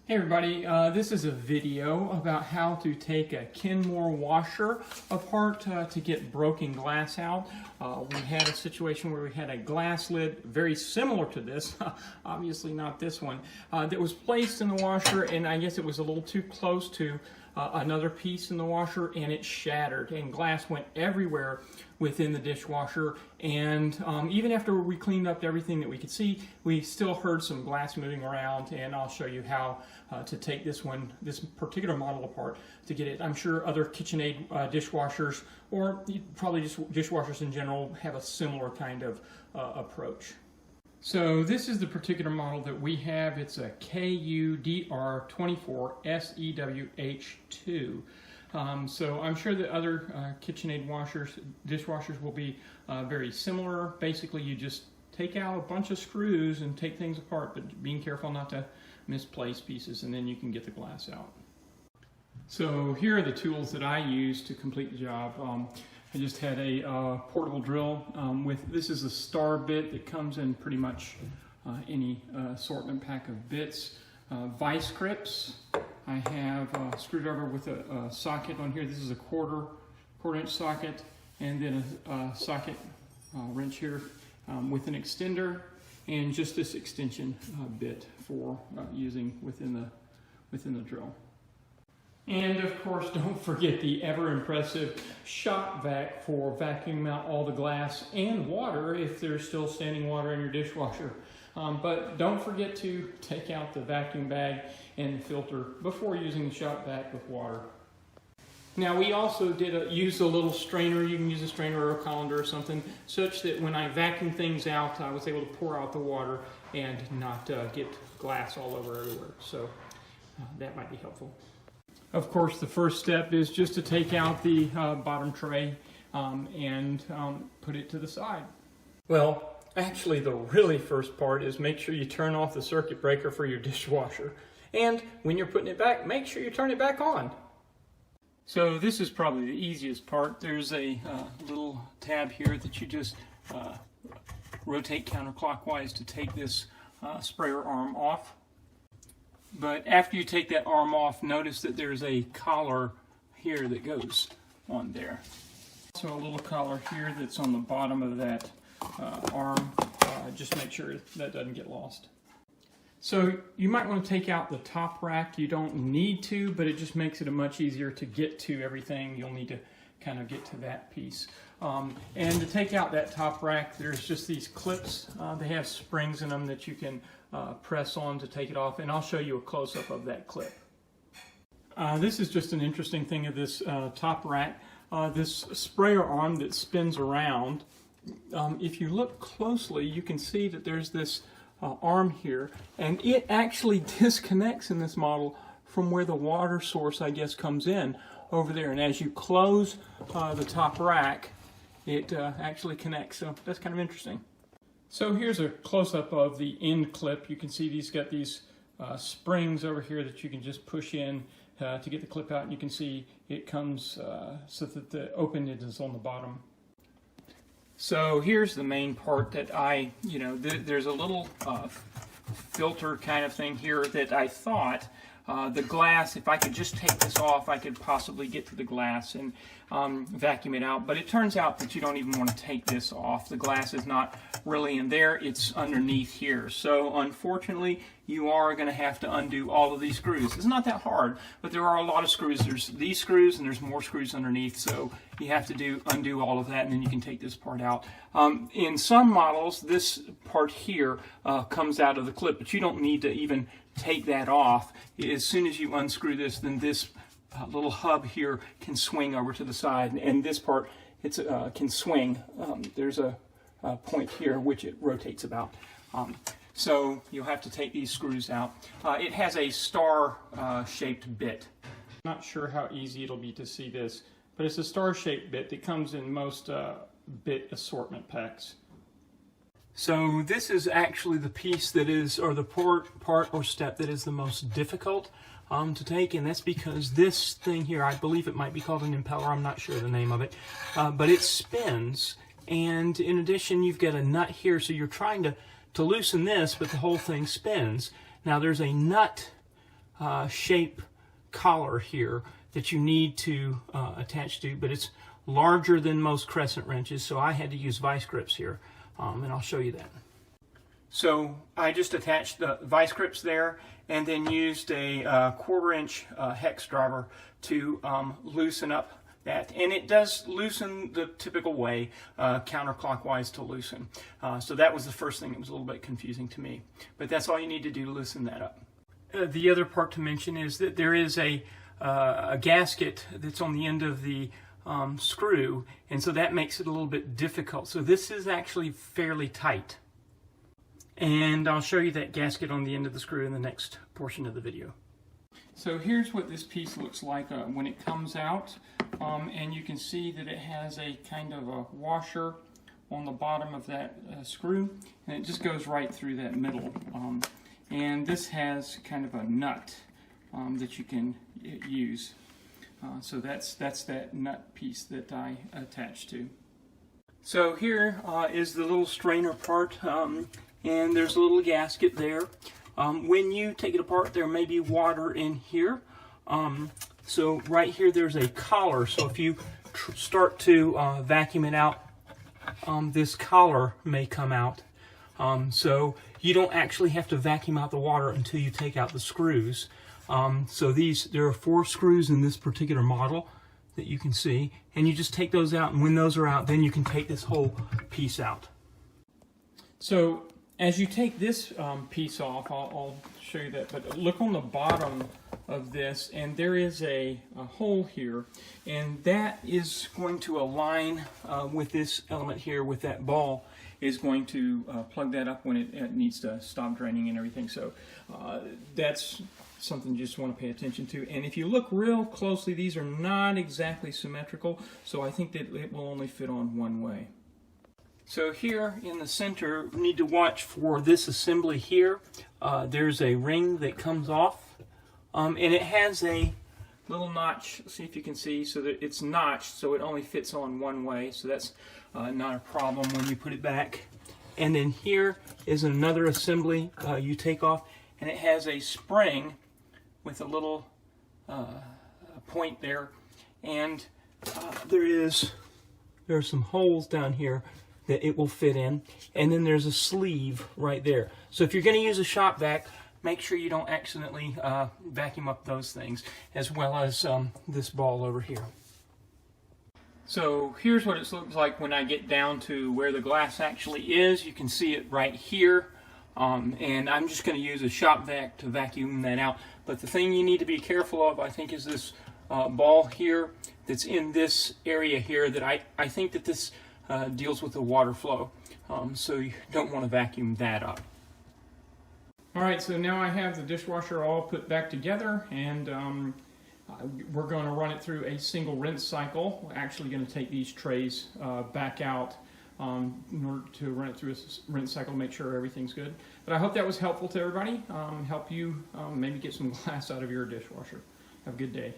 Hey everybody, this is a video about how to take a Kenmore washer apart to get broken glass out. We had a situation where we had a glass lid very similar to this, obviously not this one, that was placed in the washer, and I guess it was a little too close to another piece in the washer, and it shattered, and glass went everywhere within the dishwasher. And even after we cleaned up everything that we could see, we still heard some glass moving around, and I'll show you how to take this particular model apart to get it. I'm sure other Kitchenaid dishwashers, or probably just dishwashers in general, have a similar kind of approach. So this is the particular model that we have. It's a KUDR24SEWH2. So I'm sure that other Kitchenaid dishwashers will be very similar. Basically, you just take out a bunch of screws and take things apart, but being careful not to misplace pieces, and then you can get the glass out. So here are the tools that I use to complete the job. I just had a portable drill this is a star bit that comes in pretty much any assortment pack of bits. Vice grips. I have a screwdriver with a socket on here. This is a quarter inch socket, and then a socket wrench here with an extender, and just this extension bit for using within the drill. And of course, don't forget the ever impressive shop vac for vacuuming out all the glass and water if there's still standing water in your dishwasher. But don't forget to take out the vacuum bag and the filter before using the shop vac with water. Now, we also use a little strainer. You can use a strainer or a colander or something, such that when I vacuum things out, I was able to pour out the water and not get glass all over everywhere. So that might be helpful. Of course, the first step is just to take out the bottom tray and put it to the side. Well, actually, the really first part is make sure you turn off the circuit breaker for your dishwasher. And when you're putting it back, make sure you turn it back on. So this is probably the easiest part. There's a little tab here that you just rotate counterclockwise to take this sprayer arm off. But after you take that arm off, notice that there's a collar here that goes on there. So a little collar here that's on the bottom of that arm. Just make sure that doesn't get lost. So you might want to take out the top rack. You don't need to, but it just makes it much easier to get to everything. You'll need to kind of get to that piece. And to take out that top rack, there's just these clips. They have springs in them that you can press on to take it off, and I'll show you a close-up of that clip. This is just an interesting thing of this top rack. This sprayer arm that spins around, if you look closely, you can see that there's this arm here, and it actually disconnects in this model from where the water source, I guess, comes in over there. And as you close the top rack, it actually connects. So that's kind of interesting. So here's a close-up of the end clip. You can see these got these springs over here that you can just push in to get the clip out. And you can see it comes so that the open end is on the bottom. So here's the main part that there's a little filter kind of thing here that I thought the glass, if I could just take this off, I could possibly get to the glass and vacuum it out. But it turns out that you don't even want to take this off. The glass is not really in there, it's underneath here. So unfortunately, you are going to have to undo all of these screws. It's not that hard, but there are a lot of screws. There's these screws and there's more screws underneath, so you have to undo all of that, and then you can take this part out. In some models, this part here comes out of the clip, but you don't need to even take that off. As soon as you unscrew this, then this little hub here can swing over to the side, and this part can swing. There's a point here which it rotates about. So you'll have to take these screws out. It has a star-shaped bit. I'm not sure how easy it'll be to see this, but it's a star-shaped bit that comes in most bit assortment packs. So this is actually the piece that is, or the part or step that is the most difficult to take, and that's because this thing here, I believe it might be called an impeller, I'm not sure the name of it, but it spins, and in addition you've got a nut here, so you're trying to loosen this, but the whole thing spins. Now there's a nut shape collar here that you need to attach to, but it's larger than most crescent wrenches, so I had to use vice grips here, and I'll show you that. So I just attached the vice grips there and then used a 1/4 inch hex driver to loosen up that, and it does loosen the typical way, counterclockwise to loosen. So that was the first thing that was a little bit confusing to me, but that's all you need to do to loosen that up. The other part to mention is that there is a gasket that's on the end of the screw, and so that makes it a little bit difficult. So this is actually fairly tight, and I'll show you that gasket on the end of the screw in the next portion of the video. So here's what this piece looks like when it comes out, and you can see that it has a kind of a washer on the bottom of that screw, and it just goes right through that middle. And this has kind of a nut that you can use. So that's that nut piece that I attached to. So here is the little strainer part, and there's a little gasket there. When you take it apart, there may be water in here. So right here there's a collar, so if you start to vacuum it out, this collar may come out. So you don't actually have to vacuum out the water until you take out the screws. So there are 4 screws in this particular model that you can see, and you just take those out, and when those are out, then you can take this whole piece out. So as you take this piece off, I'll show you that, but look on the bottom of this, and there is a hole here, and that is going to align with this element here, with that ball is going to plug that up when it needs to stop draining and everything. So that's something you just want to pay attention to. And if you look real closely, these are not exactly symmetrical, so I think that it will only fit on one way. So here in the center, we need to watch for this assembly here. There's a ring that comes off, and it has a little notch, see if you can see, so that it's notched so it only fits on one way, so that's not a problem when you put it back. And then here is another assembly you take off, and it has a spring with a little point there, and there are some holes down here that it will fit in, and then there's a sleeve right there. So if you're going to use a shop vac, make sure you don't accidentally vacuum up those things, as well as this ball over here. So here's what it looks like when I get down to where the glass actually is. You can see it right here, and I'm just going to use a shop vac to vacuum that out. But the thing you need to be careful of, I think, is this ball here that's in this area here, that I think that this deals with the water flow, so you don't want to vacuum that up. Alright, so now I have the dishwasher all put back together, and we're going to run it through a single rinse cycle. We're actually going to take these trays back out in order to run it through a rinse cycle to make sure everything's good. But I hope that was helpful to everybody, help you maybe get some glass out of your dishwasher. Have a good day.